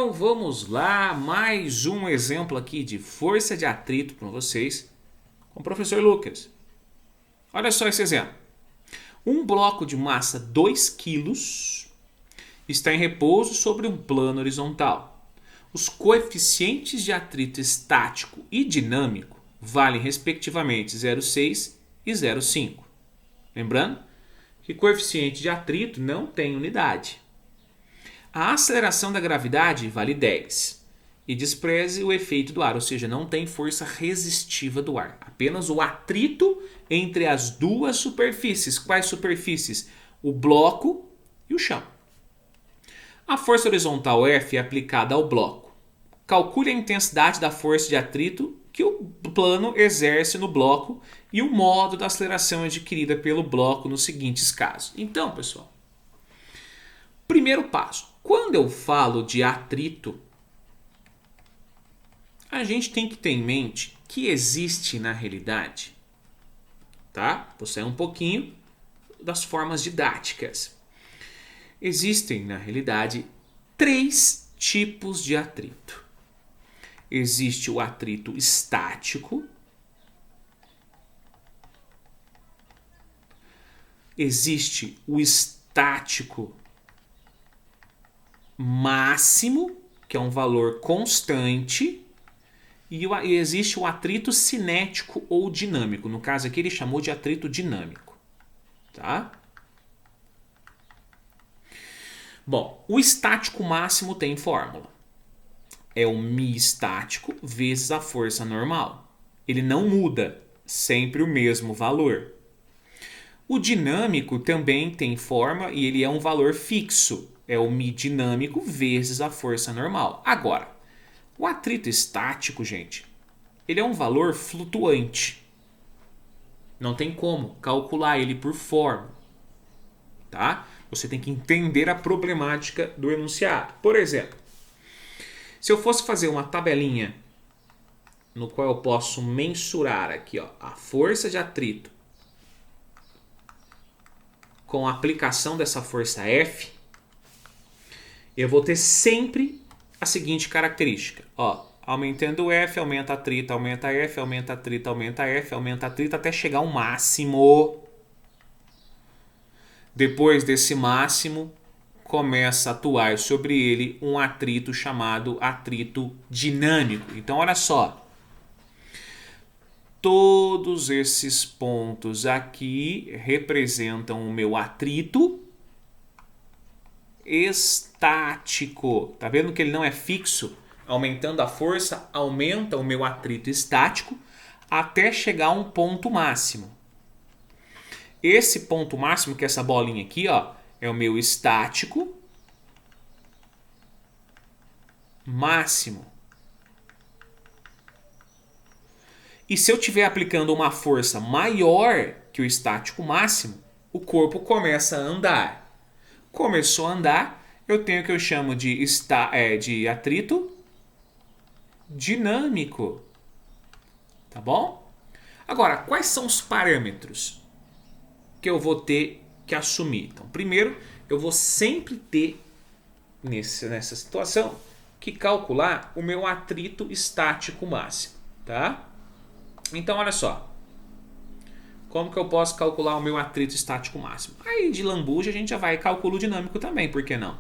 Então vamos lá, mais um exemplo aqui de força de atrito para vocês com o professor Lucas. Olha só esse exemplo. Um bloco de massa 2 kg está em repouso sobre um plano horizontal. Os coeficientes de atrito estático e dinâmico valem respectivamente 0,6 e 0,5. Lembrando que coeficiente de atrito não tem unidade. A aceleração da gravidade vale 10 e despreze o efeito do ar, ou seja, não tem força resistiva do ar, apenas o atrito entre as duas superfícies. Quais superfícies? O bloco e o chão. A força horizontal F é aplicada ao bloco. Calcule a intensidade da força de atrito que o plano exerce no bloco e o modo da aceleração adquirida pelo bloco nos seguintes casos. Então, pessoal, primeiro passo. Quando eu falo de atrito, a gente tem que ter em mente que existe na realidade, tá? Vou sair um pouquinho das formas didáticas. Existem na realidade 3 tipos de atrito. Existe o atrito estático, existe o estático máximo, que é um valor constante, e existe o atrito cinético ou dinâmico. No caso aqui ele chamou de atrito dinâmico, tá? Bom, o estático máximo tem fórmula. É o μ estático vezes a força normal. Ele não muda, sempre o mesmo valor. O dinâmico também tem forma e ele é um valor fixo. É o μ dinâmico vezes a força normal. Agora, o atrito estático, gente, ele é um valor flutuante. Não tem como calcular ele por fórmula, tá? Você tem que entender a problemática do enunciado. Por exemplo, se eu fosse fazer uma tabelinha no qual eu posso mensurar aqui, ó, a força de atrito com a aplicação dessa força F, eu vou ter sempre a seguinte característica. Ó, aumentando o F, aumenta atrito, aumenta F, aumenta atrito, aumenta F, aumenta atrito, até chegar ao máximo. Depois desse máximo, começa a atuar sobre ele um atrito chamado atrito dinâmico. Então, olha só. Todos esses pontos aqui representam o meu atrito estático. Tá vendo que ele não é fixo? Aumentando a força, aumenta o meu atrito estático até chegar a um ponto máximo. Esse ponto máximo, que é essa bolinha aqui, ó, é o meu estático máximo. E se eu estiver aplicando uma força maior que o estático máximo, o corpo começa a andar. Começou a andar, eu tenho o que eu chamo de atrito dinâmico. Tá bom? Agora, quais são os parâmetros que eu vou ter que assumir? Então, primeiro, eu vou sempre ter, nessa situação, que calcular o meu atrito estático máximo. Tá? Então, olha só. Como que eu posso calcular o meu atrito estático máximo? Aí, de lambuja, a gente já vai calcular o dinâmico também, por que não?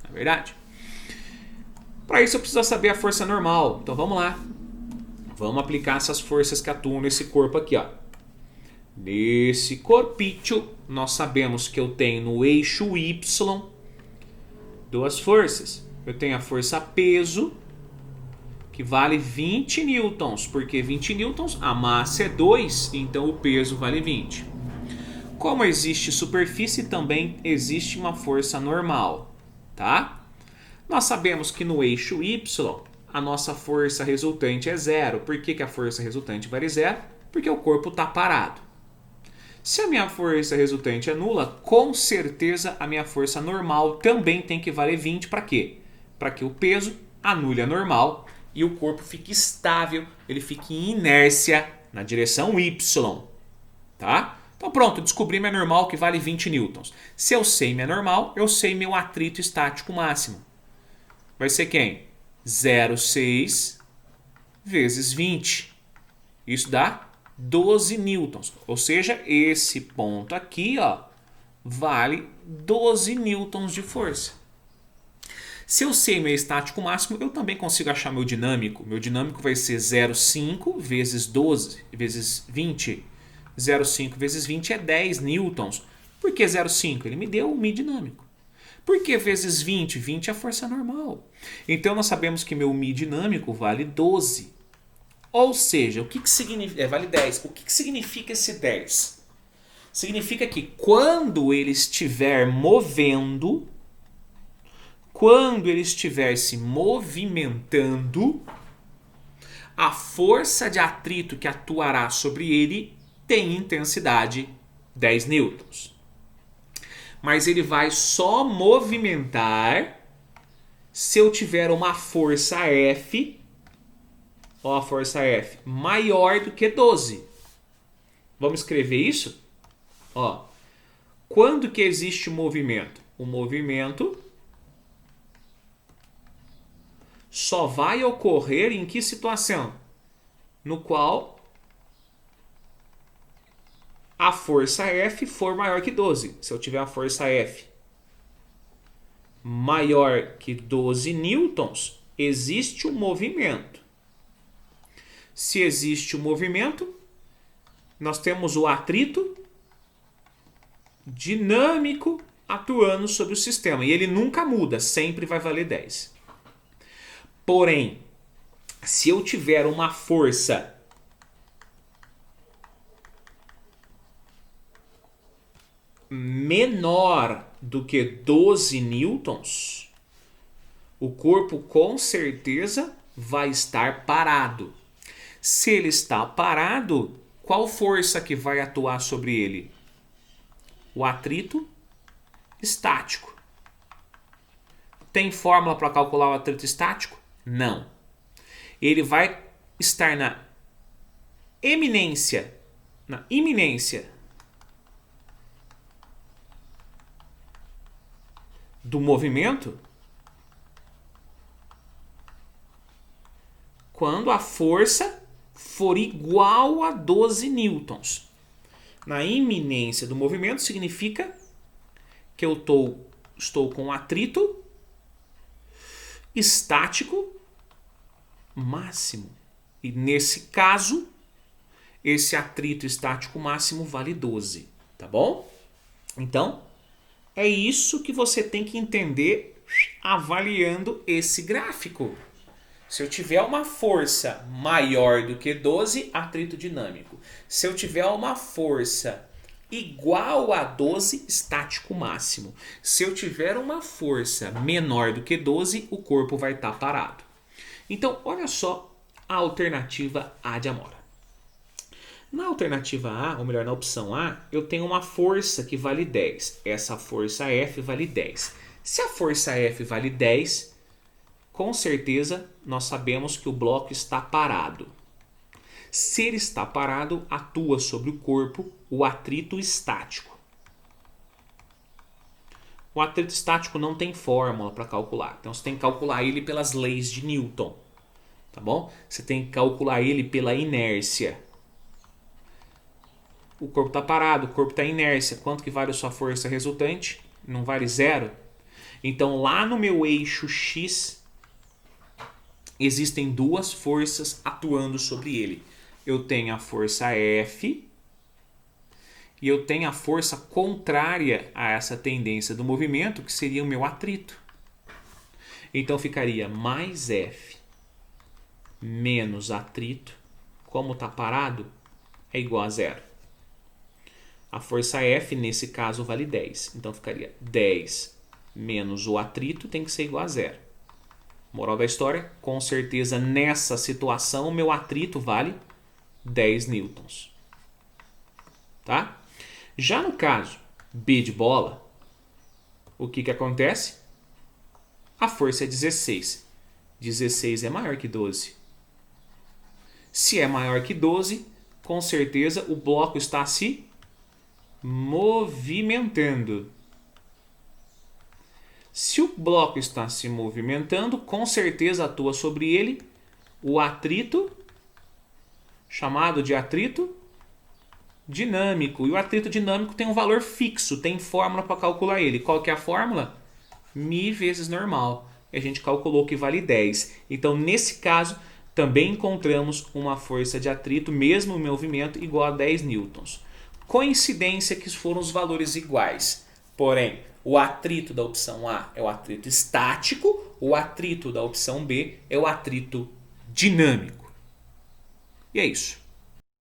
Não é verdade? Para isso, eu preciso saber a força normal. Então, vamos lá. Vamos aplicar essas forças que atuam nesse corpo aqui, ó. Nesse corpício, nós sabemos que eu tenho no eixo Y 2 forças. Eu tenho a força peso, que vale 20 newtons, porque 20 newtons, a massa é 2, então o peso vale 20. Como existe superfície, também existe uma força normal, tá? Nós sabemos que no eixo Y, a nossa força resultante é 0. Por que a força resultante vale 0? Porque o corpo está parado. Se a minha força resultante é nula, com certeza a minha força normal também tem que valer 20. Para quê? Para que o peso anule a normal e o corpo fique estável, ele fique em inércia na direção Y, tá? Então pronto, descobri minha normal que vale 20 newtons. Se eu sei minha normal, eu sei meu atrito estático máximo. vai ser quem? 0,6 vezes 20. Isso dá 12 newtons. Ou seja, esse ponto aqui, ó, vale 12 newtons de força. Se eu sei meu estático máximo, eu também consigo achar meu dinâmico. Meu dinâmico vai ser 0,5 vezes 12 vezes 20. 0,5 vezes 20 é 10 newtons. Por que 0,5? Ele me deu o Mi dinâmico. Por que vezes 20? 20 é a força normal. Então nós sabemos que meu Mi dinâmico vale 12. Ou seja, o que significa? Vale 10. O que significa esse 10? Significa que quando ele estiver movendo, quando ele estiver se movimentando, a força de atrito que atuará sobre ele tem intensidade 10 newtons. Mas ele vai só movimentar se eu tiver uma força F, ó, a força F, maior do que 12. Vamos escrever isso? Ó, quando que existe o movimento? O movimento só vai ocorrer em que situação? No qual a força F for maior que 12. Se eu tiver a força F maior que 12 newtons, existe um movimento. Se existe um movimento, nós temos o atrito dinâmico atuando sobre o sistema. E ele nunca muda, sempre vai valer 10. Porém, se eu tiver uma força menor do que 12 newtons, o corpo com certeza vai estar parado. Se ele está parado, qual força que vai atuar sobre ele? O atrito estático. Tem fórmula para calcular o atrito estático? Não. Ele vai estar na iminência do movimento quando a força for igual a 12 newtons. Na iminência do movimento significa que eu estou com um atrito estático máximo. E nesse caso, esse atrito estático máximo vale 12, tá bom? Então, é isso que você tem que entender avaliando esse gráfico. Se eu tiver uma força maior do que 12, atrito dinâmico. Se eu tiver uma força igual a 12, estático máximo. Se eu tiver uma força menor do que 12, o corpo vai estar parado. Então, olha só a alternativa A de Amora. Na alternativa A, ou melhor, na opção A, eu tenho uma força que vale 10. Essa força F vale 10. Se a força F vale 10, com certeza nós sabemos que o bloco está parado. Se ele está parado, atua sobre o corpo o atrito estático. O atrito estático não tem fórmula para calcular. Então você tem que calcular ele pelas leis de Newton. Tá bom? Você tem que calcular ele pela inércia. O corpo está parado, o corpo está em inércia. Quanto que vale a sua força resultante? Não vale 0? Então lá no meu eixo X existem duas forças atuando sobre ele. Eu tenho a força F e eu tenho a força contrária a essa tendência do movimento, que seria o meu atrito. Então ficaria mais F menos atrito, como está parado, é igual a 0. A força F, nesse caso, vale 10. Então ficaria 10 menos o atrito tem que ser igual a 0. Moral da história, com certeza nessa situação o meu atrito vale 10 newtons. Tá? Já no caso B de bola, o que acontece? A força é 16. 16 é maior que 12. Se é maior que 12, com certeza o bloco está se movimentando. Se o bloco está se movimentando, com certeza atua sobre ele o atrito, chamado de atrito dinâmico. E o atrito dinâmico tem um valor fixo, tem fórmula para calcular ele. Qual que é a fórmula? μ vezes normal. E a gente calculou que vale 10. Então, nesse caso, também encontramos uma força de atrito, mesmo em movimento, igual a 10 newtons. Coincidência que foram os valores iguais. Porém, o atrito da opção A é o atrito estático, o atrito da opção B é o atrito dinâmico. E é isso.